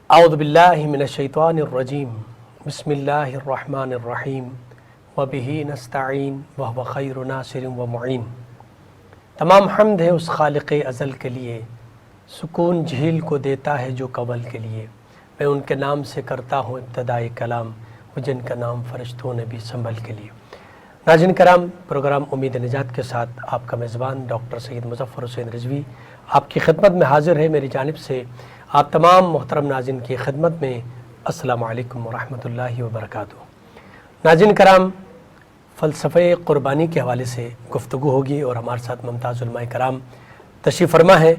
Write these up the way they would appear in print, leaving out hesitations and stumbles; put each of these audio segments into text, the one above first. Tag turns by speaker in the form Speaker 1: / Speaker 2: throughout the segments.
Speaker 1: اعوذ باللہ من الشیطان الرجیم بسم اللہ الرحمن الرحیم وبہ نستعین وہو خیر ناصر و معین۔ تمام حمد ہے اس خالق ازل کے لیے، سکون جھیل کو دیتا ہے جو کول کے لیے۔ میں ان کے نام سے کرتا ہوں ابتدائے کلام، وہ جن کا نام فرشتوں نے بھی سنبھل کے لیے۔ ناظرین کرام، پروگرام امید نجات کے ساتھ آپ کا میزبان ڈاکٹر سید مظفر حسین رضوی آپ کی خدمت میں حاضر ہے۔ میری جانب سے آپ تمام محترم ناظرین کی خدمت میں السلام علیکم ورحمۃ اللہ وبرکاتہ۔ ناظرین کرام، فلسفہ قربانی کے حوالے سے گفتگو ہوگی اور ہمارے ساتھ ممتاز علماء کرام تشریف فرما ہے۔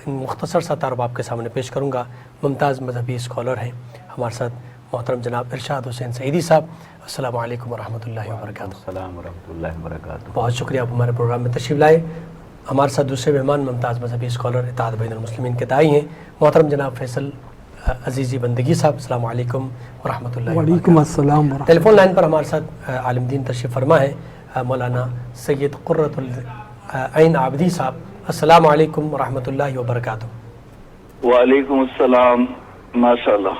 Speaker 1: مختصر سا تعارف آپ کے سامنے پیش کروں گا۔ ممتاز مذہبی اسکالر ہیں ہمارے ساتھ محترم جناب ارشاد حسین سعیدی صاحب۔ السلام علیکم ورحمۃ اللہ وبرکاتہ۔
Speaker 2: السلام ورحمۃ اللہ وبرکاتہ۔
Speaker 1: بہت شکریہ آپ ہمارے پروگرام میں تشریف لائے۔ ہمارے ساتھ دوسرے مہمان ممتاز مذہبی اسکالر اتحاد بین المسلمین کے داعی ہیں محترم جناب فیصل عزیزی بندگی صاحب۔ السلام علیکم ورحمۃ اللہ وبرکاتہ۔
Speaker 3: وعلیکم السلام ورحمۃ
Speaker 1: ٹیلی فون لائن پر ہمارے ساتھ عالم دین تشریف فرما ہے مولانا سید قرۃ العین عابدی صاحب۔ السلام علیکم ورحمۃ اللہ وبرکاتہ۔
Speaker 4: وعلیکم السلام، ماشاء اللہ،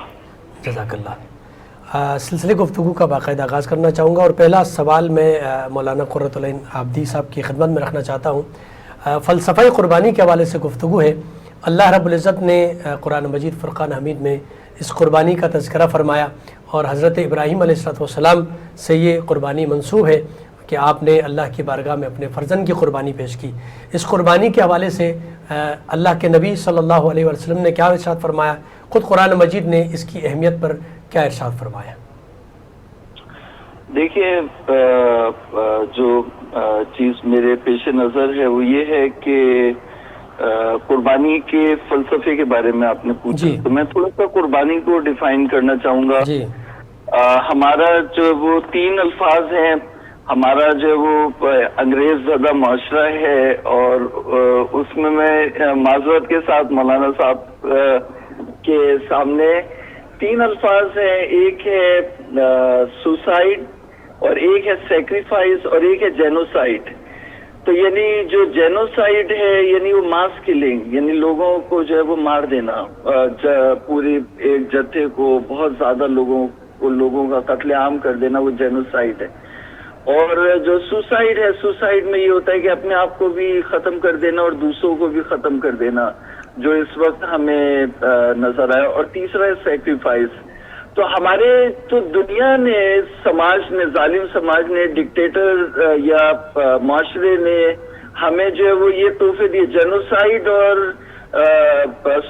Speaker 1: جزاک اللہ۔ سلسلے گفتگو کا باقاعدہ آغاز کرنا چاہوں گا اور پہلا سوال میں مولانا قرۃ العین عابدی صاحب کی خدمت میں رکھنا چاہتا ہوں۔ فلسفہ قربانی کے حوالے سے گفتگو ہے۔ اللہ رب العزت نے قرآن مجید فرقان حمید میں اس قربانی کا تذکرہ فرمایا اور حضرت ابراہیم علیہ السلام سے یہ قربانی منسوب ہے کہ آپ نے اللہ کی بارگاہ میں اپنے فرزند کی قربانی پیش کی۔ اس قربانی کے حوالے سے اللہ کے نبی صلی اللہ علیہ وسلم نے کیا ارشاد فرمایا؟ خود قرآن مجید نے اس کی اہمیت پر کیا ارشاد فرمایا؟
Speaker 4: دیکھیے، جو چیز میرے پیش نظر ہے وہ یہ ہے کہ قربانی کے فلسفے کے بارے میں آپ نے پوچھا، تو میں تھوڑا سا قربانی کو ڈیفائن کرنا چاہوں گا۔ ہمارا جو وہ تین الفاظ ہیں، ہمارا جو وہ انگریز زدہ معاشرہ ہے اور اس میں معذرت کے ساتھ مولانا صاحب کے سامنے تین الفاظ ہیں، ایک ہے سوسائڈ اور ایک ہے سیکریفائس اور ایک ہے جینوسائڈ۔ تو یعنی جو جینوسائڈ ہے یعنی وہ ماس کلنگ، یعنی لوگوں کو جو ہے وہ مار دینا، پوری ایک جتھے کو، بہت زیادہ لوگوں کا قتل عام کر دینا، وہ جینوسائڈ ہے۔ اور جو سوسائڈ ہے، سوسائڈ میں یہ ہوتا ہے کہ اپنے آپ کو بھی ختم کر دینا اور دوسروں کو بھی ختم کر دینا، جو اس وقت ہمیں نظر آیا۔ اور تیسرا ہے سیکریفائس۔ تو ہمارے تو دنیا نے، سماج نے، ظالم سماج نے، ڈکٹیٹر یا معاشرے نے ہمیں جو ہے وہ یہ تحفے دیے، جینوسائڈ اور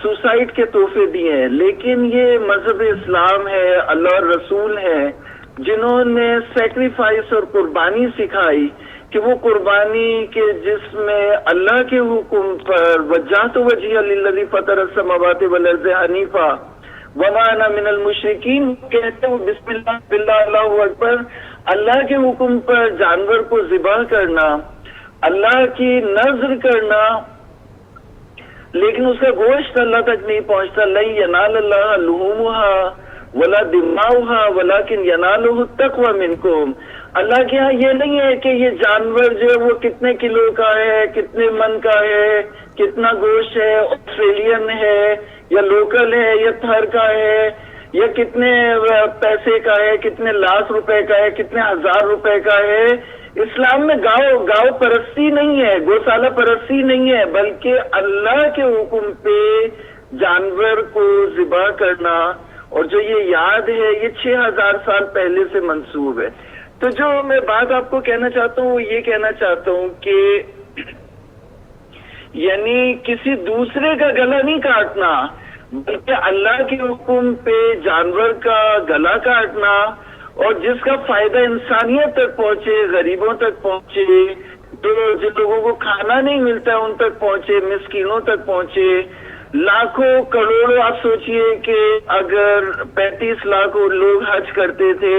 Speaker 4: سوسائڈ کے تحفے دیے ہیں، لیکن یہ مذہب اسلام ہے، اللہ اور رسول ہیں جنہوں نے سیکریفائس اور قربانی سکھائی کہ وہ قربانی کے جس میں اللہ کے حکم پر وجہت وجہی للذی فطر السماوات والارض حنیفا وما انا من المشرکین کہتے ہیں، بسم اللہ باللہ اللہ اکبر، اللہ کے حکم پر جانور کو ذبح کرنا، اللہ کی نذر کرنا، لیکن اس کا گوشت اللہ تک نہیں پہنچتا۔ لن ینال اللہ لحومها ولا دماؤها ولکن ینالہ التقوی منکم۔ اللہ کے ہاں یہ نہیں ہے کہ یہ جانور جو ہے وہ کتنے کلو کا ہے، کتنے من کا ہے، کتنا گوشت ہے، آسٹریلین ہے یا لوکل ہے یا تھر کا ہے یا کتنے پیسے کا ہے، کتنے لاکھ روپے کا ہے، کتنے ہزار روپے کا ہے۔ اسلام میں گاؤ پرستی نہیں ہے، گوشالہ پرستی نہیں ہے، بلکہ اللہ کے حکم پہ جانور کو ذبح کرنا، اور جو یہ یاد ہے یہ 6000 سال پہلے سے منسوب ہے۔ تو جو میں بات آپ کو کہنا چاہتا ہوں وہ یہ کہنا چاہتا ہوں کہ یعنی کسی دوسرے کا گلا نہیں کاٹنا، بلکہ اللہ کے حکم پہ جانور کا گلا کاٹنا، اور جس کا فائدہ انسانیت تک پہنچے، غریبوں تک پہنچے، جن لوگوں کو کھانا نہیں ملتا ہے ان تک پہنچے، مسکینوں تک پہنچے۔ لاکھوں کروڑوں، آپ سوچئے کہ اگر 35 لاکھ لوگ حج کرتے تھے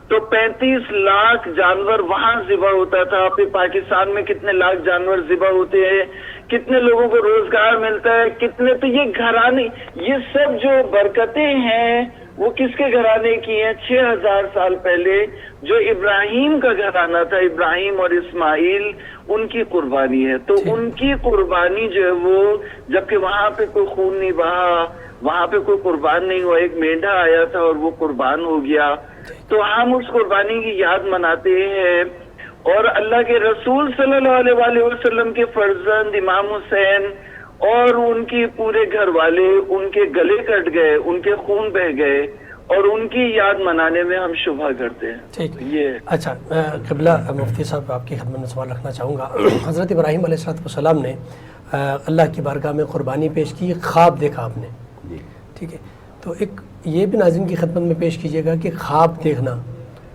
Speaker 4: تو 35 لاکھ جانور وہاں ذبح ہوتا تھا۔ پھر پاکستان میں کتنے لاکھ جانور ذبح ہوتے ہیں، کتنے لوگوں کو روزگار ملتا ہے، کتنے، تو یہ گھرانے، یہ سب جو برکتیں ہیں وہ کس کے گھرانے کی ہیں؟ 6000 سال پہلے جو ابراہیم کا گھرانہ تھا، ابراہیم اور اسماعیل، ان کی قربانی ہے. تو ان کی قربانی جو ہے وہ، جبکہ وہاں پہ کوئی خون نہیں بہا، وہاں پہ کوئی قربان نہیں ہوا، ایک مینڈھا آیا تھا اور وہ قربان ہو گیا، تو ہم اس قربانی کی یاد مناتے ہیں. اور اللہ کے رسول صلی اللہ علیہ وآلہ وسلم کے فرزند امام حسین اور ان کی پورے گھر والے، ان کے گلے کٹ گئے، ان کے خون بہہ گئے، اور ان کی یاد منانے میں ہم شبہ کرتے ہیں.
Speaker 1: ٹھیک.
Speaker 4: یہ
Speaker 1: اچھا قبلہ مفتی صاحب آپ کی خدمت میں سوال رکھنا چاہوں گا. حضرت ابراہیم علیہ السلام نے اللہ کی بارگاہ میں قربانی پیش کی، خواب دیکھا آپ نے، ٹھیک ہے، تو ایک یہ بھی ناظرین کی خدمت میں پیش کیجیے گا کہ خواب دیکھنا،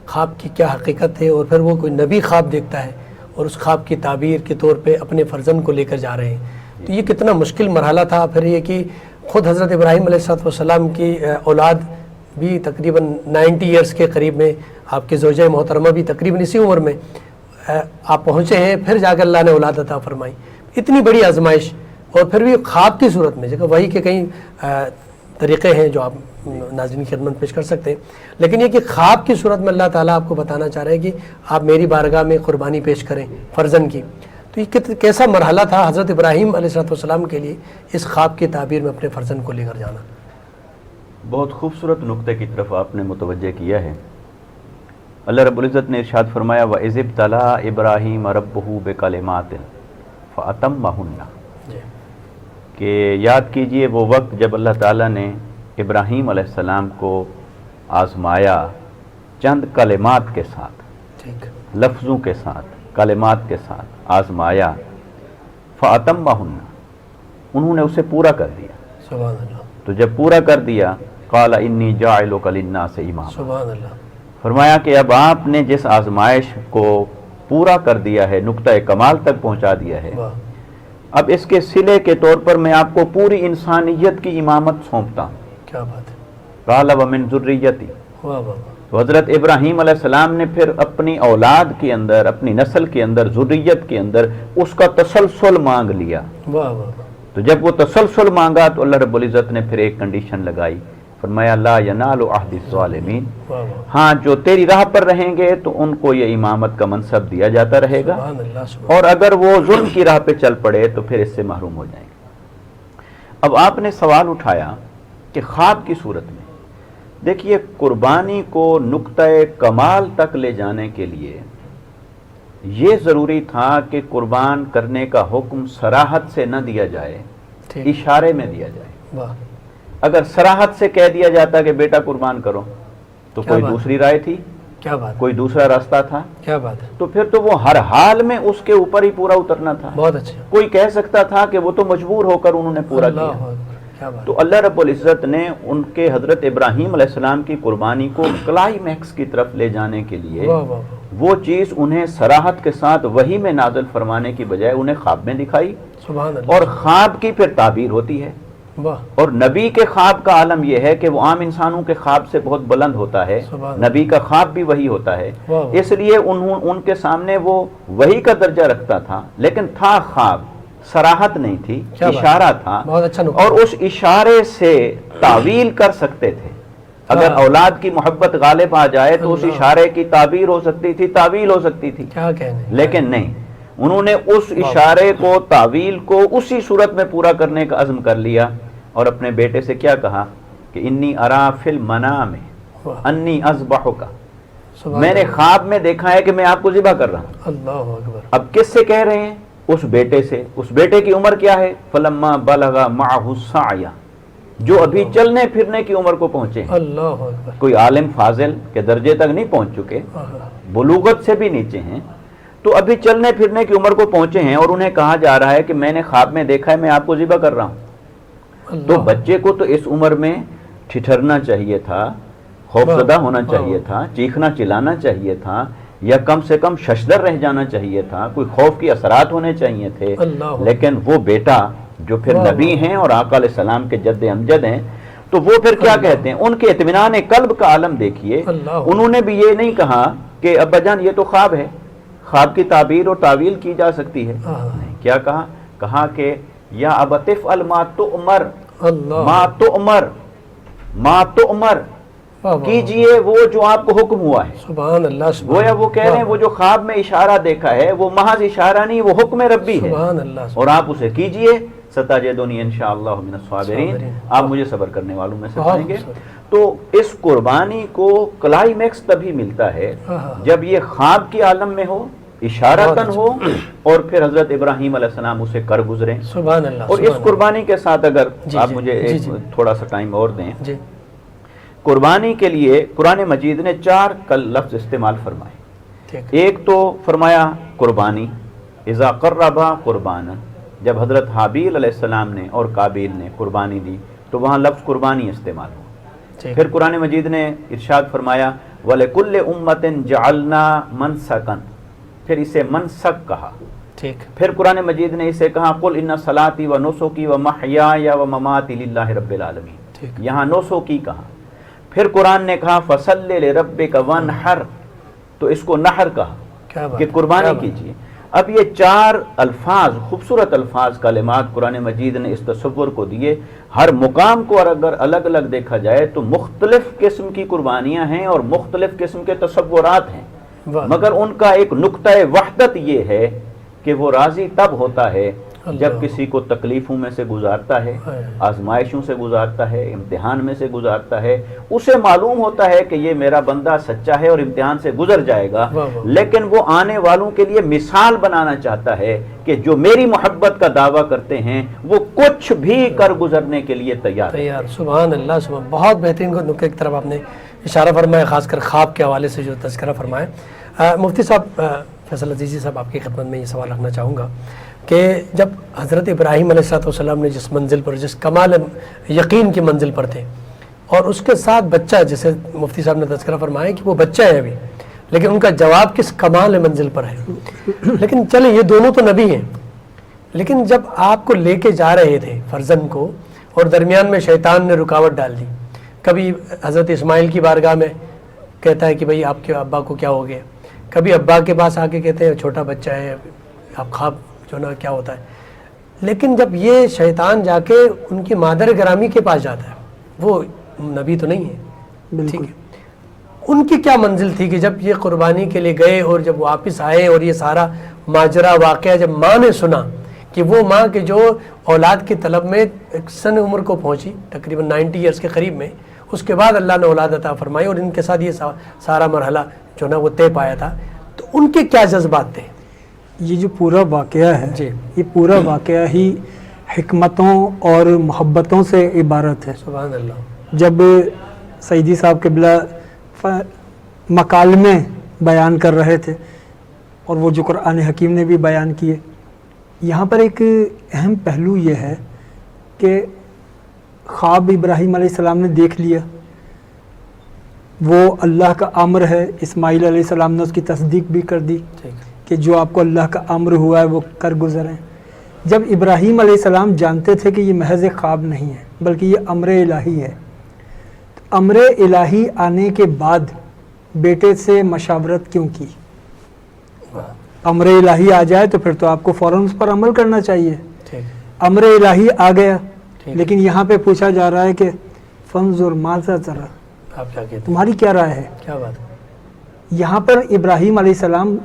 Speaker 1: خواب کی کیا حقیقت ہے، اور پھر وہ کوئی نبی خواب دیکھتا ہے اور اس خواب کی تعبیر کے طور پہ اپنے فرزند کو لے کر جا رہے ہیں، تو یہ کتنا مشکل مرحلہ تھا. پھر یہ کہ خود حضرت ابراہیم علیہ السلام کی اولاد بھی تقریباً 90 ایئرس کے قریب میں، آپ کے زوجہ محترمہ بھی تقریباً اسی عمر میں آپ پہنچے ہیں، پھر جا کر اللہ نے اولاد عطا فرمائی. اتنی بڑی آزمائش، اور پھر بھی خواب کی صورت میں، جگہ وہی کے کئی طریقے ہیں جو آپ ناظرین کی خدمت پیش کر سکتے ہیں، لیکن یہ کہ خواب کی صورت میں اللہ تعالیٰ آپ کو بتانا چاہ رہے ہیں کہ آپ میری بارگاہ میں قربانی پیش کریں فرزند کی. تو یہ کیسا مرحلہ تھا حضرت ابراہیم علیہ السلام کے لیے اس خواب کی تعبیر میں اپنے فرزند کو لے کر جانا؟
Speaker 2: بہت خوبصورت نقطے کی طرف آپ نے متوجہ کیا ہے. اللہ رب العزت نے ارشاد فرمایا وَإِذِ ابْتَلَىٰ إِبْرَاهِيمَ رَبُّهُ بِكَلِمَاتٍ فَأَتَمَّهُنَّ، کہ یاد کیجئے وہ وقت جب اللہ تعالیٰ نے ابراہیم علیہ السلام کو آزمایا چند کلمات کے ساتھ، لفظوں کے ساتھ، کلمات کے ساتھ آزمایا. فَأَتَمَّهُنَّ، انہوں نے اسے پورا کر دیا.
Speaker 1: سبحان اللہ.
Speaker 2: تو جب پورا کر دیا قَالَ إِنِّي جَاعِلُكَ لِلنَّاسِ إِمَامًا،
Speaker 1: سبحان اللہ.
Speaker 2: فرمایا کہ اب آپ نے جس آزمائش کو پورا کر دیا ہے، نقطۂ کمال تک پہنچا دیا ہے، اب اس کے صلے کے طور پر میں آپ کو پوری انسانیت کی امامت سونپتا ہوں.
Speaker 1: کیا بات ہے.
Speaker 2: قال ومن ذریتی،
Speaker 1: واہ واہ.
Speaker 2: تو حضرت ابراہیم علیہ السلام نے پھر اپنی اولاد کے اندر، اپنی نسل کے اندر، ذریت کے اندر اس کا تسلسل مانگ لیا.
Speaker 1: واہ واہ.
Speaker 2: تو جب وہ تسلسل مانگا تو اللہ رب العزت نے پھر ایک کنڈیشن لگائی، فرمایا لا ینال عہد الظالمین، ہاں جو تیری راہ پر رہیں گے تو ان کو یہ امامت کا منصب دیا جاتا رہے گا، اور اگر وہ ظلم کی راہ پہ چل پڑے تو پھر اس سے محروم ہو جائیں گے. اب آپ نے سوال اٹھایا کہ خواب کی صورت میں، دیکھیے قربانی کو نقطۂ کمال تک لے جانے کے لیے یہ ضروری تھا کہ قربان کرنے کا حکم صراحت سے نہ دیا جائے، اشارے میں دیا جائے. اگر صراحت سے کہہ دیا جاتا کہ بیٹا قربان کرو تو کوئی دوسری رائے تھی،
Speaker 1: کیا بات،
Speaker 2: کوئی دوسرا راستہ تھا،
Speaker 1: کیا بات ہے،
Speaker 2: تو پھر تو وہ ہر حال میں اس کے اوپر ہی پورا اترنا تھا.
Speaker 1: بہت اچھا.
Speaker 2: کوئی کہہ سکتا تھا کہ وہ تو مجبور ہو کر انہوں نے پورا کیا. تو اللہ رب العزت نے ان کے حضرت ابراہیم علیہ السلام کی قربانی کو کلائمیکس کی طرف لے جانے کے لیے وہ چیز انہیں صراحت کے ساتھ وحی میں نازل فرمانے کی بجائے انہیں خواب میں دکھائی. اور خواب کی پھر تعبیر ہوتی ہے، اور نبی کے خواب کا عالم یہ ہے کہ وہ عام انسانوں کے خواب سے بہت بلند ہوتا ہے. نبی کا خواب بھی وہی ہوتا ہے، اس لیے ان کے سامنے وہ وہی کا درجہ رکھتا تھا، لیکن تھا خواب، صراحت نہیں تھی، اشارہ تھا، اور اس اشارے سے تعویل کر سکتے تھے. اگر اولاد کی محبت غالب آ جائے تو اس اشارے کی تعبیر ہو سکتی تھی، تعویل ہو سکتی تھی، لیکن نہیں، انہوں نے اس اشارے کو، تعویل کو اسی صورت میں پورا کرنے کا عزم کر لیا، اور اپنے بیٹے سے کیا کہا کہ انی ارا فی المنام انی اذبحک، میں نے خواب میں دیکھا ہے کہ میں آپ کو ذبح کر رہا ہوں.
Speaker 1: اللہ اکبر.
Speaker 2: اب کس سے کہہ رہے ہیں؟ اس بیٹے سے. اس بیٹے کی عمر کیا ہے؟ فلما بلغ معہ السعی، جو ابھی چلنے پھرنے کی عمر کو پہنچے.
Speaker 1: اللہ اکبر.
Speaker 2: کوئی عالم فاضل کے درجے تک نہیں پہنچ چکے، بلوغت سے بھی نیچے ہیں، تو ابھی چلنے پھرنے کی عمر کو پہنچے ہیں، اور انہیں کہا جا رہا ہے کہ میں نے خواب میں دیکھا ہے میں آپ کو ذبح کر رہا ہوں. تو بچے کو تو اس عمر میں ٹھٹھرنا چاہیے تھا، خوفزدہ ہونا چاہیے تھا، چیخنا چلانا چاہیے تھا، یا کم سے کم ششدر رہ جانا چاہیے تھا، کوئی خوف کی اثرات ہونے چاہیے تھے. لیکن وہ بیٹا جو پھر نبی ہیں اور آقا علیہ السلام کے جد امجد ہیں، تو وہ پھر کیا کہتے ہیں؟ ان کے اطمینان قلب کا عالم دیکھیے. انہوں نے بھی یہ نہیں کہا کہ ابا جان یہ تو خواب ہے، خواب کی تعبیر اور تعویل کی جا سکتی ہے. کیا کہا؟ کہا کہ یا ابت افعل ما تؤمر، ما تؤمر، ما تؤمر، کیجئے وہ جو آپ کو حکم ہوا ہے.
Speaker 1: سبحان اللہ.
Speaker 2: گویا وہ کہہ رہے ہیں وہ جو خواب میں اشارہ دیکھا ہے وہ محض اشارہ نہیں، وہ حکم ربی ہے، اور آپ اسے کیجئے. ستجدونی انشاءاللہ من الصابرین، آپ مجھے صبر کرنے والوں میں سے پائیں گے. تو اس قربانی کو کلائمیکس تبھی ملتا ہے جب یہ خواب کی عالم میں ہو، اشارتاً ہو، اور پھر حضرت ابراہیم علیہ السلام اسے کر گزریں.
Speaker 1: سبحان اللہ.
Speaker 2: اور اس قربانی کے ساتھ اگر آپ مجھے تھوڑا سا ٹائم اور دیں، قربانی کے لیے قرآن مجید نے 4 لفظ استعمال فرمائے. ایک تو فرمایا قربانی، اذا قربا قربانا، جب حضرت حابیل علیہ السلام نے اور قابیل نے قربانی دی تو وہاں لفظ قربانی استعمال ہوا. پھر قرآن مجید نے ارشاد فرمایا وَلِكُلِّ أُمَّةٍ جَعَلْنَا مَنْسَكًا، پھر اسے منسک کہا. پھر قرآن مجید نے اسے کہا قُلْ إِنَّ صَلَاتِي وَنُسُكِي وَمَحْيَايَ وَمَمَاتِي لِلَّهِ رَبِّ الْعَالَمِينَ، یہاں نسکی کہا. پھر قرآن نے کہا فَصَلِّ لِرَبِّكَ وَانْحَرْ، تو اس کو نحر کہا کہ قربانی کیجیے. اب یہ 4 الفاظ، خوبصورت الفاظ، کلمات قرآن مجید نے اس تصور کو دیے. ہر مقام کو اگر الگ الگ دیکھا جائے تو مختلف قسم کی قربانیاں ہیں اور مختلف قسم کے تصورات ہیں، مگر ان کا ایک نقطہ وحدت یہ ہے کہ وہ راضی تب ہوتا ہے جب کسی کو تکلیفوں میں سے گزارتا ہے، آزمائشوں سے گزارتا ہے، امتحان میں سے گزارتا ہے. اسے معلوم ہوتا ہے کہ یہ میرا بندہ سچا ہے اور امتحان سے گزر جائے گا، لیکن وہ آنے والوں کے لیے مثال بنانا چاہتا ہے کہ جو میری محبت کا دعویٰ کرتے ہیں وہ کچھ بھی کر گزرنے کے لیے تیار.
Speaker 1: سبحان اللہ. سبحان. بہت بہترین نقطے کی طرف آپ نے اشارہ فرمایا، خاص کر خواب کے حوالے سے جو تذکرہ فرمایا. مفتی صاحب فیصل عزیزی صاحب، آپ کی خدمت میں یہ سوال رکھنا چاہوں گا کہ جب حضرت ابراہیم علیہ السلام نے جس منزل پر، جس کمال یقین کی منزل پر تھے، اور اس کے ساتھ بچہ، جسے مفتی صاحب نے تذکرہ فرمایا کہ وہ بچہ ہے ابھی، لیکن ان کا جواب کس کمال منزل پر ہے. لیکن چلیں یہ دونوں تو نبی ہیں، لیکن جب آپ کو لے کے جا رہے تھے فرزند کو اور درمیان میں شیطان نے رکاوٹ ڈال دی، کبھی حضرت اسماعیل کی بارگاہ میں کہتا ہے کہ بھئی آپ کے ابا کو کیا ہو گیا، کبھی ابا کے پاس آ کے کہتے ہیں چھوٹا بچہ ہے، آپ خواب جو نا کیا ہوتا ہے. لیکن جب یہ شیطان جا کے ان کی مادر گرامی کے پاس جاتا ہے، وہ نبی تو نہیں ہے، ٹھیک ہے، ان کی کیا منزل تھی کہ جب یہ قربانی کے لیے گئے اور جب واپس آئے اور یہ سارا ماجرا واقعہ جب ماں نے سنا کہ وہ ماں کے جو اولاد کی طلب میں ایک سن عمر کو پہنچی تقریباً 90 ایئرس کے قریب میں، اس کے بعد اللہ نے اولاد عطا فرمائی اور ان کے ساتھ یہ سارا مرحلہ جو نا وہ طے پایا تھا، تو ان کے کیا جذبات تھے؟
Speaker 3: یہ جو پورا واقعہ ہے یہ پورا واقعہ ہی حکمتوں اور محبتوں سے عبارت ہے.
Speaker 1: سبحان اللہ.
Speaker 3: جب سیدی صاحب قبلہ مکالمے بیان کر رہے تھے اور وہ جو قرآن حکیم نے بھی بیان کیے، یہاں پر ایک اہم پہلو یہ ہے کہ خواب ابراہیم علیہ السلام نے دیکھ لیا، وہ اللہ کا امر ہے. اسماعیل علیہ السلام نے اس کی تصدیق بھی کر دی کہ جو آپ کو اللہ کا امر ہوا ہے وہ کر گزریں. جب ابراہیم علیہ السلام جانتے تھے کہ یہ محض خواب نہیں ہے بلکہ یہ امر الہی ہے، تو امر الہی آنے کے بعد بیٹے سے مشاورت کیوں کی؟ امر الہی آ جائے تو پھر تو آپ کو فوراً اس پر عمل کرنا چاہیے. امر الہی آ گیا، لیکن یہاں پہ پوچھا جا رہا ہے کہ فنظر ماذا ترى،
Speaker 1: آپ کیا کہتے ہیں،
Speaker 3: تمہاری کیا رائے ہے؟
Speaker 1: کیا بات ہے؟
Speaker 3: یہاں پر ابراہیم علیہ السلام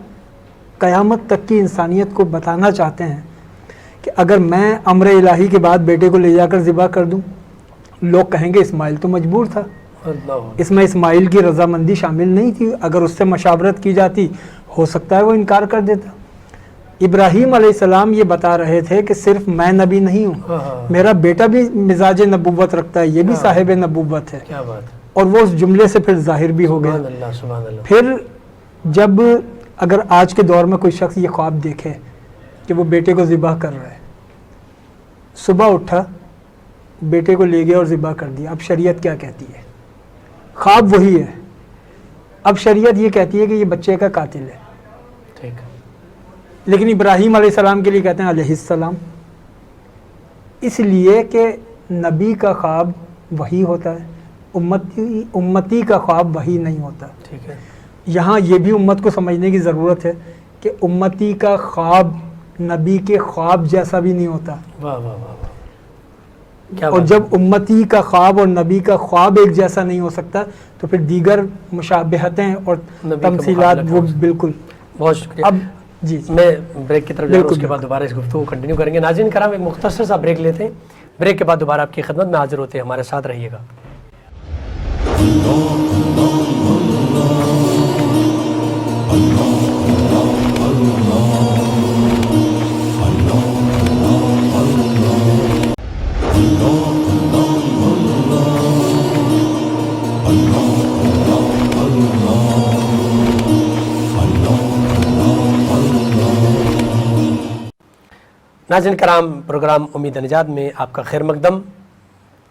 Speaker 3: قیامت تک کی انسانیت کو بتانا چاہتے ہیں کہ اگر میں امر الہی کے بعد بیٹے کو لے جا کر ذبح کر دوں، لوگ کہیں گے اسماعیل تو مجبور تھا، اس میں اسماعیل کی رضامندی شامل نہیں تھی، اگر اس سے مشاورت کی جاتی ہو سکتا ہے وہ انکار کر دیتا. ابراہیم علیہ السلام یہ بتا رہے تھے کہ صرف میں نبی نہیں ہوں، میرا بیٹا بھی مزاج نبوت رکھتا ہے، یہ بھی صاحب نبوت ہے. اور وہ اس جملے سے پھر ظاہر بھی ہو گیا. پھر جب اگر آج کے دور میں کوئی شخص یہ خواب دیکھے کہ وہ بیٹے کو ذبح کر رہا ہے، صبح اٹھا بیٹے کو لے گیا اور ذبح کر دیا، اب شریعت کیا کہتی ہے؟ خواب وہی ہے، اب شریعت یہ کہتی ہے کہ یہ بچے کا قاتل ہے.
Speaker 1: ٹھیک.
Speaker 3: لیکن ابراہیم علیہ السلام کے لیے کہتے ہیں علیہ السلام، اس لیے کہ نبی کا خواب وہی ہوتا ہے، امتی کا خواب وہی نہیں ہوتا.
Speaker 1: ٹھیک ہے.
Speaker 3: یہاں یہ بھی امت کو سمجھنے کی ضرورت ہے کہ امتی کا خواب نبی کے خواب جیسا بھی نہیں ہوتا. اور جب امتی کا خواب اور نبی کا خواب ایک جیسا نہیں ہو سکتا تو پھر دیگر مشابہتیں اور تمثیلات وہ بالکل.
Speaker 1: بہت شکریہ.
Speaker 3: اب جی
Speaker 1: میں بریک کی طرف جا رہا ہوں, اس کے بعد دوبارہ اس گفتگو کو کنٹینیو کریں گے. ناظرین کرام ایک مختصر سا بریک لیتے ہیں, بریک کے بعد دوبارہ آپ کی خدمت میں حاضر ہوتے ہیں, ہمارے ساتھ رہیے گا. ناظرین کرام, پروگرام امید نجات میں آپ کا خیر مقدم.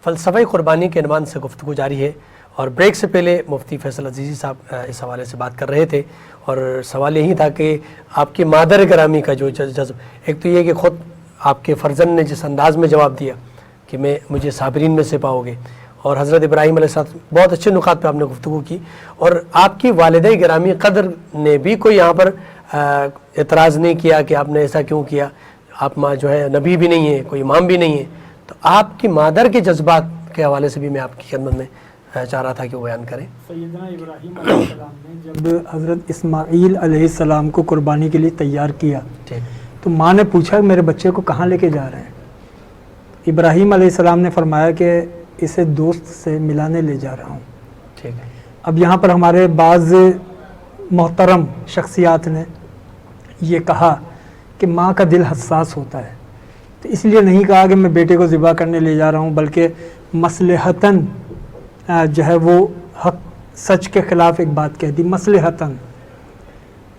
Speaker 1: فلسفہ قربانی کے عنوان سے گفتگو جاری ہے, اور بریک سے پہلے مفتی فیصل عزیزی صاحب اس حوالے سے بات کر رہے تھے, اور سوال یہی تھا کہ آپ کی مادر گرامی کا جو جذب, ایک تو یہ کہ خود آپ کے فرزند نے جس انداز میں جواب دیا کہ مجھے صابرین میں سے پاؤ گے, اور حضرت ابراہیم علیہ السلام, بہت اچھے نکات پہ آپ نے گفتگو کی, اور آپ کی والدہ گرامی قدر نے بھی کوئی یہاں پر اعتراض نہیں کیا کہ آپ نے ایسا کیوں کیا, آپ ماں جو ہے نبی بھی نہیں ہے, کوئی امام بھی نہیں ہے. تو آپ کی مادر کے جذبات کے حوالے سے بھی میں آپ کی خدمت میں چاہ رہا تھا کہ وہ بیان کریں.
Speaker 3: سیدنا ابراہیم علیہ السلام نے جب حضرت اسماعیل علیہ السلام کو قربانی کے لیے تیار کیا تو ماں نے پوچھا میرے بچے کو کہاں لے کے جا رہے ہیں. ابراہیم علیہ السلام نے فرمایا کہ اسے دوست سے ملانے لے جا رہا ہوں.
Speaker 1: ٹھیک ہے.
Speaker 3: اب یہاں پر ہمارے بعض محترم شخصیات نے یہ کہا کہ ماں کا دل حساس ہوتا ہے, تو اس لیے نہیں کہا کہ میں بیٹے کو ذبح کرنے لے جا رہا ہوں, بلکہ مصلحتاً جو ہے وہ حق سچ کے خلاف ایک بات کہہ دی, مصلحتاً.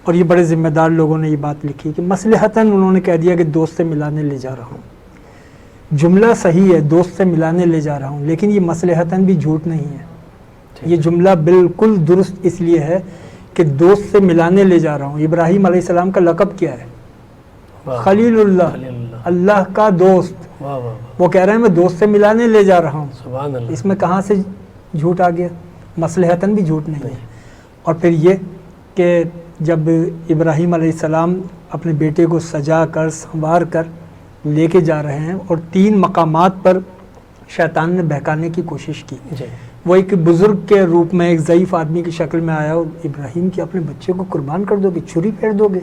Speaker 3: اور یہ بڑے ذمہ دار لوگوں نے یہ بات لکھی کہ مصلحتاً انہوں نے کہہ دیا کہ دوست سے ملانے لے جا رہا ہوں. جملہ صحیح ہے, دوست سے ملانے لے جا رہا ہوں, لیکن یہ مصلحتاً بھی جھوٹ نہیں ہے. یہ جملہ بالکل درست اس لیے ہے کہ دوست سے ملانے لے جا رہا ہوں. ابراہیم علیہ السلام کا لقب کیا ہے؟ خلیل اللہ, اللہ کا دوست. وہ کہہ رہے ہیں میں دوست سے ملانے لے جا رہا ہوں.
Speaker 1: سبحان اللہ.
Speaker 3: اس میں کہاں سے جھوٹ آ گیا؟ مصلحتاً بھی جھوٹ نہیں ہے. اور پھر یہ کہ جب ابراہیم علیہ السلام اپنے بیٹے کو سجا کر سنوار کر لے کے جا رہے ہیں, اور 3 مقامات پر شیطان نے بہکانے کی کوشش کی. وہ ایک بزرگ کے روپ میں ایک ضعیف آدمی کی شکل میں آیا, اور ابراہیم کے اپنے بچے کو قربان کر دو گے, چھری پھیر دو گے,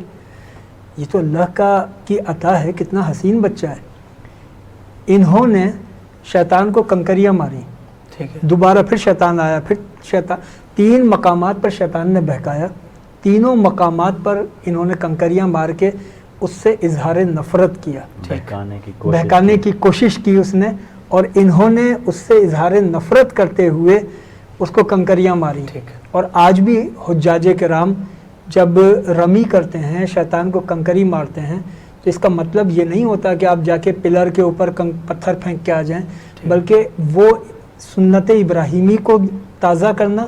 Speaker 3: یہ تو اللہ کی عطا ہے, کتنا حسین بچہ ہے. انہوں نے شیطان کو کنکریاں ماری. دوبارہ پھر شیطان آیا, پھر شیطان 3 مقامات پر شیطان نے بہکایا. تینوں مقامات پر انہوں نے کنکریاں مار کے اس سے اظہار نفرت کیا, بہکانے کی کوشش کی اس نے, اور انہوں نے اس سے اظہار نفرت کرتے ہوئے اس کو کنکریاں ماری. اور آج بھی حجاج کرام جب رمی کرتے ہیں, شیطان کو کنکری مارتے ہیں, تو اس کا مطلب یہ نہیں ہوتا کہ آپ جا کے پلر کے اوپر پتھر پھینک کے آ جائیں, بلکہ وہ سنت ابراہیمی کو تازہ کرنا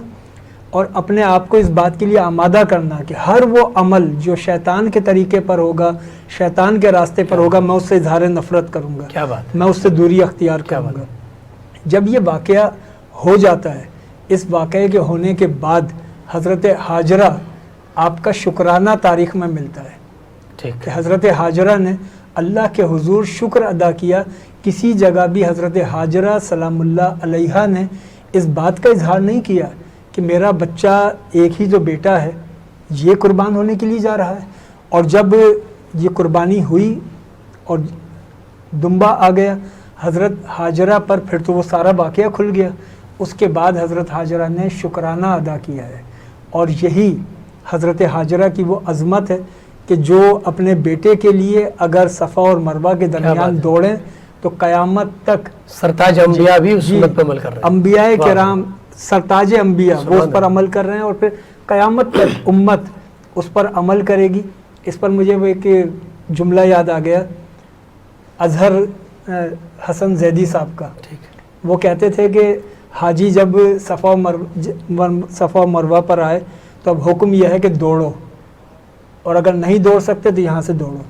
Speaker 3: اور اپنے آپ کو اس بات کے لیے آمادہ کرنا کہ ہر وہ عمل جو شیطان کے طریقے پر ہوگا, شیطان کے راستے پر ہوگا, میں اس سے اظہار نفرت کروں گا. کیا بات, میں اس سے دوری اختیار کروں گا. جب یہ واقعہ ہو جاتا ہے, اس واقعے کے ہونے کے بعد حضرت ہاجرہ آپ کا شکرانہ تاریخ میں ملتا ہے کہ حضرت ہاجرہ نے اللہ کے حضور شکر ادا کیا. کسی جگہ بھی حضرت ہاجرہ سلام اللہ علیہا نے اس بات کا اظہار نہیں کیا کہ میرا بچہ ایک ہی جو بیٹا ہے یہ قربان ہونے کے لیے جا رہا ہے. اور جب یہ قربانی ہوئی اور دمبا آ گیا حضرت ہاجرہ پر, پھر تو وہ سارا واقعہ کھل گیا. اس کے بعد حضرت ہاجرہ نے شکرانہ ادا کیا ہے, اور یہی حضرت ہاجرہ کی وہ عظمت ہے کہ جو اپنے بیٹے کے لیے اگر صفا اور مروہ کے درمیان دوڑیں تو قیامت تک
Speaker 1: سرتاج انبیاء بھی اس سنت پر عمل کر رہے ہیں.
Speaker 3: انبیاء کرام سرتاج انبیاء وہ اس پر عمل کر رہے ہیں, اور پھر قیامت تک امت اس پر عمل کرے گی. اس پر مجھے وہ ایک جملہ یاد آ گیا اظہر حسن زیدی صاحب کا. وہ کہتے تھے کہ حاجی جب صفا و مروہ پر آئے تو اب حکم یہ ہے کہ دوڑو, اور اگر نہیں دوڑ سکتے تو یہاں سے دوڑو,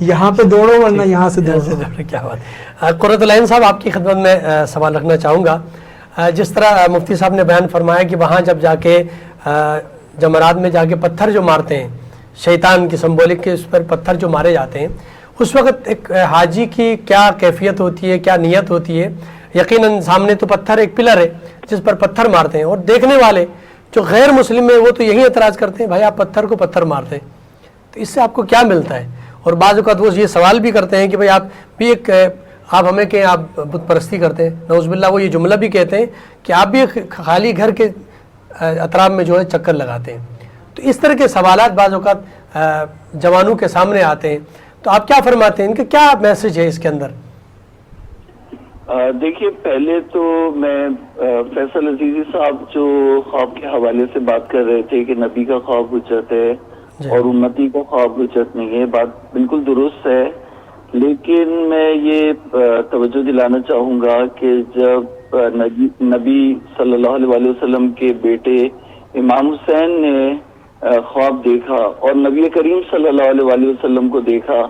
Speaker 3: یہاں پہ دوڑو ورنہ یہاں سے دوڑو.
Speaker 1: کیا بات. قرۃ العین صاحب آپ کی خدمت میں سوال رکھنا چاہوں گا. جس طرح مفتی صاحب نے بیان فرمایا کہ وہاں جب جا کے جمرات میں جا کے پتھر جو مارتے ہیں, شیطان کی سمبولک کے اس پر پتھر جو مارے جاتے ہیں, اس وقت ایک حاجی کی کیا کیفیت ہوتی ہے, کیا نیت ہوتی ہے. یقیناً سامنے تو پتھر ایک پلر ہے جس پر پتھر مارتے ہیں, اور دیکھنے والے جو غیر مسلم ہیں وہ تو یہی اعتراض کرتے ہیں, بھائی آپ پتھر کو پتھر مارتے ہیں تو اس سے آپ کو کیا ملتا ہے. اور بعض اوقات وہ یہ سوال بھی کرتے ہیں کہ بھئی آپ بھی ایک آپ ہمیں کہیں آپ بت پرستی کرتے ہیں, نعوذ باللہ وہ یہ جملہ بھی کہتے ہیں کہ آپ بھی خالی گھر کے اطراف میں جو ہے چکر لگاتے ہیں. تو اس طرح کے سوالات بعض اوقات جوانوں کے سامنے آتے ہیں, تو آپ کیا فرماتے ہیں, ان کا کیا میسج ہے اس کے اندر؟
Speaker 4: دیکھیے, پہلے تو میں فیصل عزیزی صاحب جو خواب کے حوالے سے بات کر رہے تھے کہ نبی کا خواب حجت ہے اور امتی کا خواب حجت نہیں ہے, بات بالکل درست ہے. لیکن میں یہ توجہ دلانا چاہوں گا کہ جب نبی صلی اللہ علیہ وسلم کے بیٹے امام حسین نے خواب دیکھا اور نبی کریم صلی اللہ علیہ وسلم کو دیکھا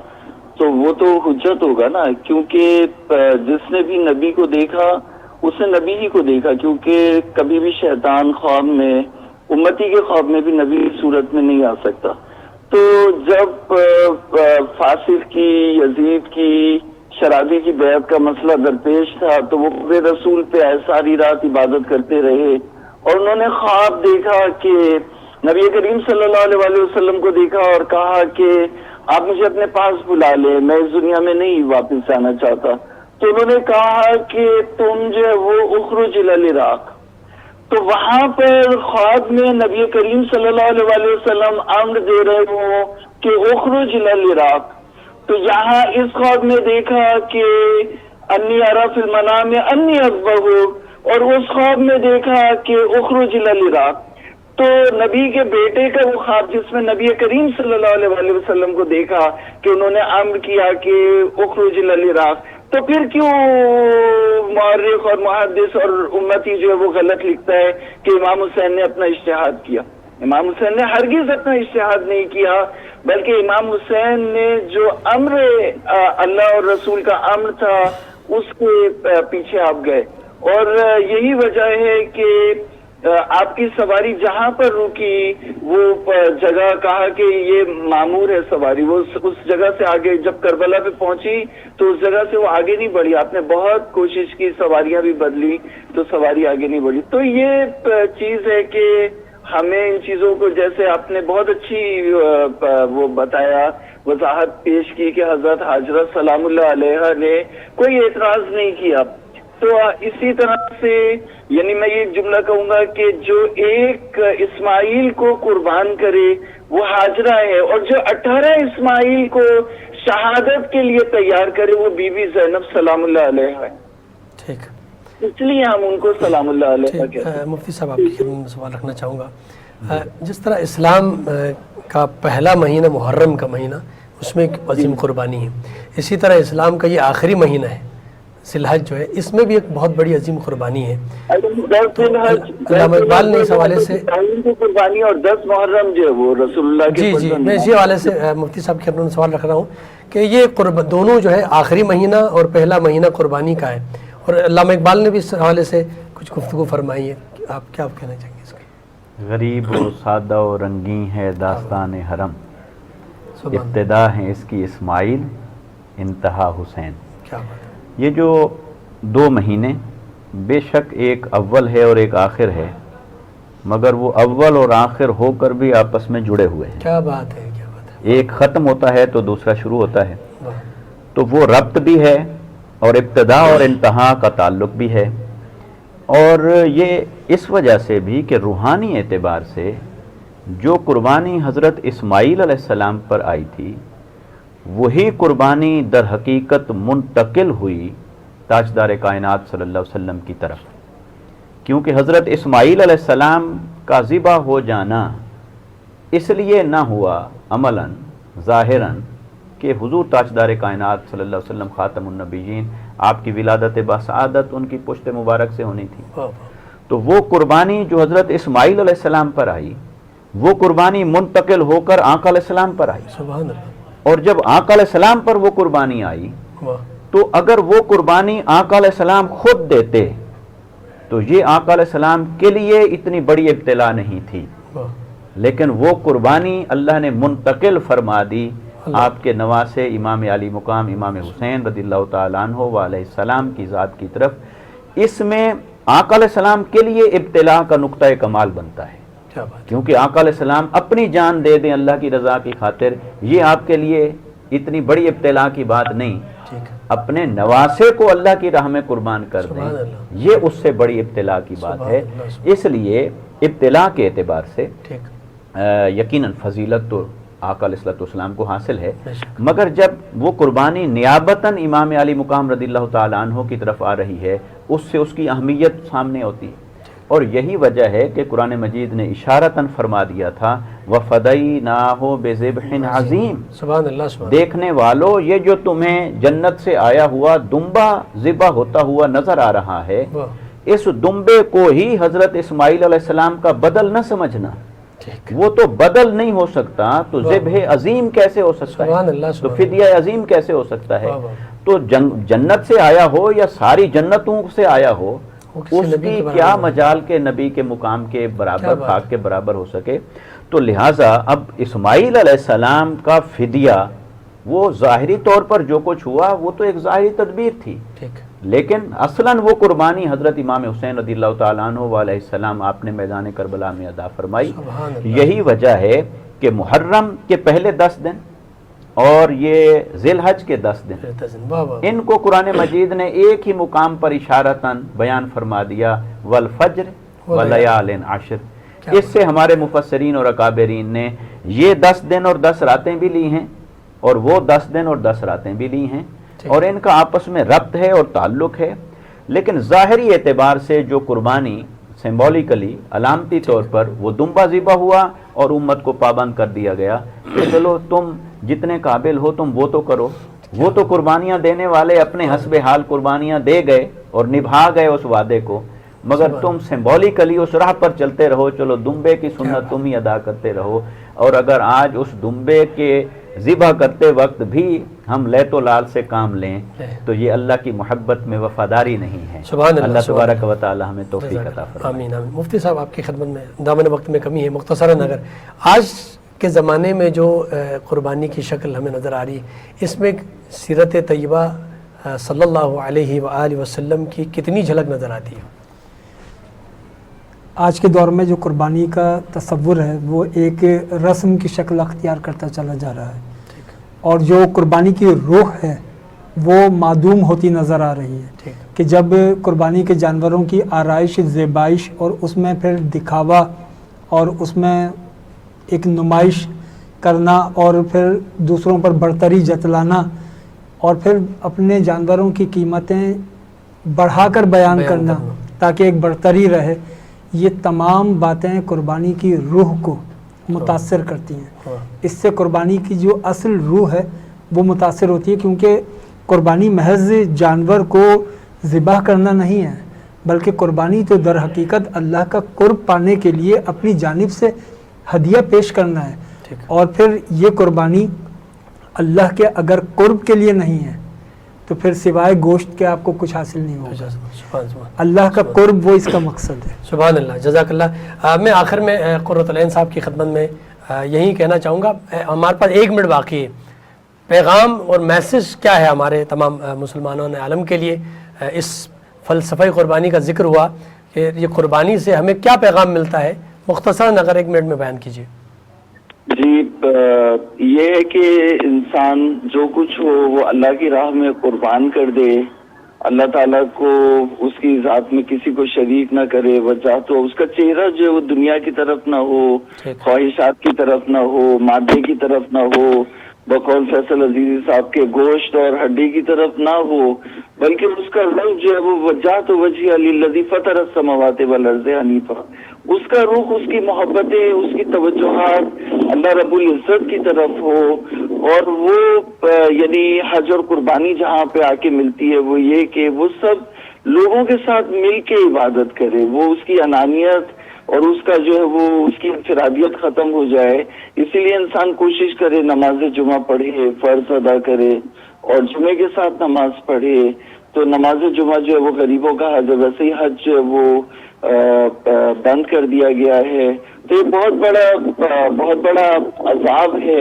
Speaker 4: تو وہ تو حجت ہوگا نا, کیونکہ جس نے بھی نبی کو دیکھا اس نے نبی ہی کو دیکھا, کیونکہ کبھی بھی شیطان خواب میں, امتی کے خواب میں بھی نبی کی صورت میں نہیں آ سکتا. تو جب فاسق کی, یزید کی, شرابی کی بیعت کا مسئلہ درپیش تھا تو وہ رسول پہ آئے, ساری رات عبادت کرتے رہے اور انہوں نے خواب دیکھا کہ نبی کریم صلی اللہ علیہ وسلم کو دیکھا اور کہا کہ آپ مجھے اپنے پاس بلا لیں, میں اس دنیا میں نہیں واپس آنا چاہتا. تو انہوں نے کہا کہ تم جو ہے وہ اخرج الی العراق. تو وہاں پر خواب میں نبی کریم صلی اللہ علیہ وسلم امر دے رہے ہوں کہ اخرج الی العراق. تو یہاں اس خواب میں دیکھا کہ انی ارا فی المنام انی اذبحک, اور اس خواب میں دیکھا کہ اخرج الی العراق. تو نبی کے بیٹے کا وہ خواب جس میں نبی کریم صلی اللہ علیہ وسلم کو دیکھا کہ انہوں نے امر کیا کہ اخرج الی العراق, تو پھر کیوں مورخ اور محدث اور امتی جو ہے وہ غلط لکھتا ہے کہ امام حسین نے اپنا اجتہاد کیا؟ امام حسین نے ہرگز اپنا اجتہاد نہیں کیا, بلکہ امام حسین نے جو امر اللہ اور رسول کا امر تھا اس کے پیچھے آپ گئے. اور یہی وجہ ہے کہ آپ کی سواری جہاں پر رکی وہ جگہ کہا کہ یہ معمور ہے سواری, وہ اس جگہ سے آگے جب کربلا پہ پہنچی تو اس جگہ سے وہ آگے نہیں بڑھی. آپ نے بہت کوشش کی, سواریاں بھی بدلی تو سواری آگے نہیں بڑھی. تو یہ چیز ہے کہ ہمیں ان چیزوں کو, جیسے آپ نے بہت اچھی وہ بتایا, وضاحت پیش کی کہ حضرت حاجرہ سلام اللہ علیہ نے کوئی اعتراض نہیں کیا. تو اسی طرح سے یعنی میں یہ جملہ کہوں گا کہ جو ایک اسماعیل کو قربان کرے وہ حاجرہ ہے, اور جو 18 اسماعیل کو شہادت کے لیے تیار کرے وہ بی بی زینب سلام اللہ علیہ ہے.
Speaker 1: ٹھیک,
Speaker 4: اس لیے ہم ان کو سلام اللہ علیہ کہتے ہیں.
Speaker 1: مفتی صاحب آپ کی خدمت میں سوال رکھنا چاہوں گا. جس طرح اسلام کا پہلا مہینہ محرم کا مہینہ, اس میں ایک عظیم قربانی ہے, اسی طرح اسلام کا یہ آخری مہینہ ہے ذی الحج جو ہے, اس میں بھی ایک بہت بڑی عظیم قربانی ہے. علامہ اقبال نے اس حوالے سے
Speaker 4: قربانی اور 10 محرم جو ہے وہ رسول اللہ کے,
Speaker 1: جی میں اسی حوالے سے مفتی صاحب کے اپنے سوال رکھ رہا ہوں کہ یہ دونوں جو ہے آخری مہینہ اور پہلا مہینہ قربانی کا ہے, اور علامہ اقبال نے بھی اس حوالے سے کچھ گفتگو فرمائی ہے. آپ کیا کہنا چاہیں گے اس کے؟
Speaker 2: غریب و سادہ و رنگین ہے داستان حرم, ابتدا ہے اس کی اسماعیل, انتہا حسین.
Speaker 1: کیا بات ہے.
Speaker 2: یہ جو 2 مہینے بے شک ایک اول ہے اور ایک آخر ہے, مگر وہ اول اور آخر ہو کر بھی آپس میں جڑے ہوئے ہیں.
Speaker 1: کیا بات ہے, کیا بات ہے.
Speaker 2: ایک ختم ہوتا ہے تو دوسرا شروع ہوتا ہے, تو وہ ربط بھی ہے اور ابتدا اور انتہا کا تعلق بھی ہے. اور یہ اس وجہ سے بھی کہ روحانی اعتبار سے جو قربانی حضرت اسماعیل علیہ السلام پر آئی تھی وہی قربانی در حقیقت منتقل ہوئی تاجدار کائنات صلی اللہ علیہ وسلم کی طرف, کیونکہ حضرت اسماعیل علیہ السلام کا ذبح ہو جانا اس لیے نہ ہوا عملاً ظاہراً کہ حضور تاجدار کائنات صلی اللہ علیہ وسلم خاتم النبیین, آپ کی ولادت بسعادت ان کی پشت مبارک سے ہونی تھی. تو وہ قربانی جو حضرت اسماعیل علیہ السلام پر آئی وہ قربانی منتقل ہو کر آقا علیہ السلام پر آئی.
Speaker 1: سبحان اللہ.
Speaker 2: اور جب آقا علیہ السلام پر وہ قربانی آئی تو اگر وہ قربانی آقا علیہ السلام خود دیتے تو یہ آقا علیہ السلام کے لیے اتنی بڑی ابتلا نہیں تھی, لیکن وہ قربانی اللہ نے منتقل فرما دی آپ کے نواسے امام علی مقام امام حسین رضی اللہ تعالیٰ عنہ علیہ السلام کی ذات کی طرف، اس میں آقا علیہ السلام کے لیے ابتلاء کا نقطۂ کمال بنتا ہے، کیونکہ آقا علیہ السلام اپنی جان دے دیں اللہ کی رضا کی خاطر، یہ آپ کے لیے اتنی بڑی ابتلاء کی بات نہیں، اپنے نواسے کو اللہ کی راہ میں قربان کر دیں، یہ اس سے بڑی ابتلاء کی بات ہے۔ اس لیے ابتلاء کے اعتبار سے یقیناً فضیلت تو آقا علیہ السلام کو حاصل ہے، مگر جب وہ قربانی نیابتاً امام علی مقام رضی اللہ تعالیٰ عنہ کی طرف آ رہی ہے، اس سے اس کی اہمیت سامنے ہوتی ہے، اور یہی وجہ ہے کہ قرآن مجید نے اشارتاً فرما دیا تھا وَفَدَيْنَاهُ بِذِبْحٍ عَظِيمٍ،
Speaker 1: سبحان اللہ،
Speaker 2: دیکھنے والو یہ جو تمہیں جنت سے آیا ہوا دمبا ذبح ہوتا ہوا نظر آ رہا ہے، اس دمبے کو ہی حضرت اسماعیل علیہ السلام کا بدل نہ سمجھنا، وہ تو بدل نہیں ہو سکتا، تو ذبح عظیم کیسے ہو سکتا ہے، تو فدیہ عظیم کیسے ہو سکتا ہے؟ تو جنت سے آیا ہو یا ساری جنتوں سے آیا ہو، اس کی کیا مجال کے نبی کے مقام کے برابر، خاک کے برابر ہو سکے؟ تو لہٰذا اب اسماعیل علیہ السلام کا فدیہ وہ ظاہری طور پر جو کچھ ہوا وہ تو ایک ظاہری تدبیر تھی، لیکن اصلاً وہ قربانی حضرت امام حسین رضی اللہ تعالیٰ عنہ علیہ السلام آپ نے میدان کربلا میں ادا فرمائی۔ یہی وجہ ہے کہ محرم کے پہلے 10 دن اور یہ ذی الحج کے 10 دن، ان کو قرآن مجید نے ایک ہی مقام پر اشارتاً بیان فرما دیا، والفجر ولیال عشر۔ اس سے ہمارے مفسرین اور اکابرین نے یہ 10 دن اور 10 راتیں بھی لی ہیں، اور وہ 10 دن اور 10 راتیں بھی لی ہیں، اور ان کا آپس میں ربط ہے اور تعلق ہے، لیکن ظاہری اعتبار سے جو قربانی سمبولیکلی علامتی طور پر وہ دمبا ذبح ہوا اور امت کو پابند کر دیا گیا کہ چلو تم جتنے قابل ہو تم وہ تو کرو، وہ تو قربانیاں دینے والے اپنے حسب حال قربانیاں دے گئے اور نبھا گئے اس وعدے کو، مگر تم سمبولیکلی اس راہ پر چلتے رہو، چلو دمبے کی سنت تم ہی ادا کرتے رہو۔ اور اگر آج اس دمبے کے ذبح کرتے وقت بھی ہم لیت و لال سے کام لیں تو یہ اللہ کی محبت میں وفاداری نہیں ہے۔ اللہ تبارک و تعالی ہمیں توفیق عطا فرمائے۔
Speaker 1: آمین آمین۔ مفتی صاحب آپ کی خدمت میں دامن وقت میں کمی ہے، مختصراً اگر آج کے زمانے میں جو قربانی کی شکل ہمیں نظر آ رہی ہے، اس میں سیرت طیبہ صلی اللہ علیہ وآلہ وسلم کی کتنی جھلک نظر آتی ہے؟
Speaker 3: آج کے دور میں جو قربانی کا تصور ہے وہ ایک رسم کی شکل اختیار کرتا چلا جا رہا ہے، اور جو قربانی کی روح ہے وہ معدوم ہوتی نظر آ رہی ہے، کہ جب قربانی کے جانوروں کی آرائش، زیبائش اور اس میں پھر دکھاوا اور اس میں ایک نمائش کرنا اور پھر دوسروں پر برتری جتلانا اور پھر اپنے جانوروں کی قیمتیں بڑھا کر بیان کرنا تاکہ ایک برتری رہے، یہ تمام باتیں قربانی کی روح کو متاثر کرتی ہیں۔ اس سے قربانی کی جو اصل روح ہے وہ متاثر ہوتی ہے، کیونکہ قربانی محض جانور کو ذبح کرنا نہیں ہے، بلکہ قربانی تو در حقیقت اللہ کا قرب پانے کے لیے اپنی جانب سے ہدیہ پیش کرنا ہے، اور پھر یہ قربانی اللہ کے اگر قرب کے لیے نہیں ہے تو پھر سوائے گوشت کے آپ کو کچھ حاصل نہیں ہوگا۔ اللہ کا قرب وہ اس کا مقصد ہے۔
Speaker 1: سبحان اللہ، جزاک اللہ۔ میں آخر میں قرۃ العین صاحب کی خدمت میں یہی کہنا چاہوں گا، ہمارے پاس 1 منٹ باقی ہے، پیغام اور میسج کیا ہے ہمارے تمام مسلمانوں عالم کے لیے؟ اس فلسفہ قربانی کا ذکر ہوا کہ یہ قربانی سے ہمیں کیا پیغام ملتا ہے، مختصراً اگر 1 منٹ میں بیان کیجیے۔
Speaker 4: جی، یہ ہے کہ انسان جو کچھ ہو وہ اللہ کی راہ میں قربان کر دے، اللہ تعالیٰ کو اس کی ذات میں کسی کو شریک نہ کرے، وجہ تو اس کا چہرہ جو ہے وہ دنیا کی طرف نہ ہو، خواہشات کی طرف نہ ہو، مادے کی طرف نہ ہو، بقول فیصل عزیزی صاحب کے گوشت اور ہڈی کی طرف نہ ہو، بلکہ اس کا رنگ جو ہے وہ وجہت وجہ للذی فطر السماوات والارض حنیفا، اس کا رخ، اس کی محبتیں، اس کی توجہات اللہ رب العزت کی طرف ہو، اور وہ یعنی حج اور قربانی جہاں پہ آ کے ملتی ہے وہ یہ کہ وہ سب لوگوں کے ساتھ مل کے عبادت کرے، وہ اس کی انانیت اور اس کا جو ہے وہ اس کی انفرادیت ختم ہو جائے۔ اسی لیے انسان کوشش کرے نماز جمعہ پڑھے، فرض ادا کرے اور جمعے کے ساتھ نماز پڑھے، تو نماز جمعہ جو ہے وہ غریبوں کا حج ہے، ویسے ہی حج جو ہے وہ بند کر دیا گیا ہے۔ تو یہ بہت بڑا عذاب ہے